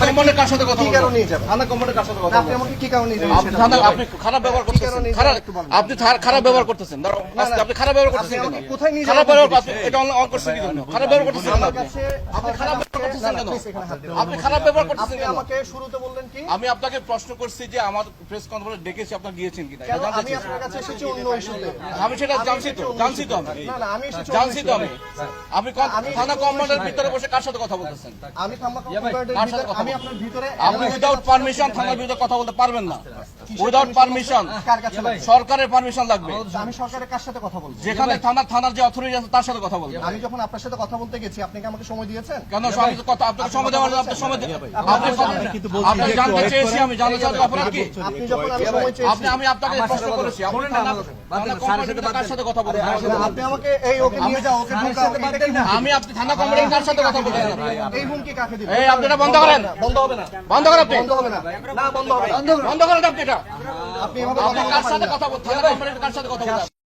থানা কমান্ডার কার সাথে কথা কি বলবেন? কারণে নিয়ে যাবেন? থানা কমান্ডার কার সাথে কথা আপনি বলবেন? আমাকে কি কারণে নিয়ে যাবেন? আপনি আপনি খারাপ ব্যবহার করতেছেন। আপনি খারাপ ব্যবহার করতেছেন। দাঁড়াও, আজকে আপনি খারাপ ব্যবহার করতেছেন কেন? আমাকে কোথায় নিয়ে খারাপ যাবেন? ব্যবহার এটা অন করছেন কি জন্য? খারাপ ব্যবহার করতেছেন কেন আমার আপনি? কাছে আপনি খারাপ ব্যবহার করতেছেন কেন? please এখানে হাত দিবেন। আপনি খারাপ ব্যবহার করতেছেন আপনি কেন? আমাকে শুরুতে বললেন কি? আমি আপনাকে প্রশ্ন করছি যে আমার প্রেস কনফারেন্স ডেকেছি, আপনারা গিয়েছেন কিনা কেন এটা জানতে আমি চাইছি। আপনার কাছে এসেছি অন্য ইস্যুতে। আমি সেটা জানছি তো আমি না না আমি এসেছি জানছি তো অন্য আমি থানা কমান্ডার ভিতরে বসে কার সাথে কথা বলতেছেন? আমি থাম্মা কম্পিউটারের কার সাথে ভিতরে কথা আমি বলছেন? আপনার ভিতরে আপনি উইদাউট পারমিশন থানার বিরুদ্ধে কথা বলতে পারবেন না। উইদাউট পারমিশন কার কাছে লাগবে? সরকারের পারমিশন লাগবে। আমি সরকারের কার সাথে কথা বলবো? যেখানে থানার যে অথরিটি আছে তার সাথে কথা বলবেন। আমি যখন আপনার সাথে কথা বলতে গেছি আপনি কি আমাকে সময় দিয়েছেন? কেন আপনাকে সময় দেওয়ার জন্য আপনার সময় আপনি জানতে চেয়েছি, আমি জানতে চাই অপরাধ কি? আপনি যখন আমি সময় চেয়েছি আমি আপনাকে প্রশ্ন করেছি আপনি থানা কমান্ডার কার সাথে কথা বলবেন? আপনি আমাকে এই ওকে নিয়ে যাও ওকে ঢুকাও এটা কি হুমকি? আমি আপনি থানা কমান্ডার কার সাথে কথা বলবেন? এই হুমকি কাকে দিবেন? এই আপনি এটা বন্ধ করেন, বন্ধ হবে না। বন্ধ করেন আপনি, বন্ধ হবে না। না বন্ধ হবে না। বন্ধ করেন আপনি এটা। আপনি এভাবে আপনি কথা কার বলতে সাথে পারেন না। কথা বলছেন? থানা কমান্ডার কার সাথে কথা বলছেন?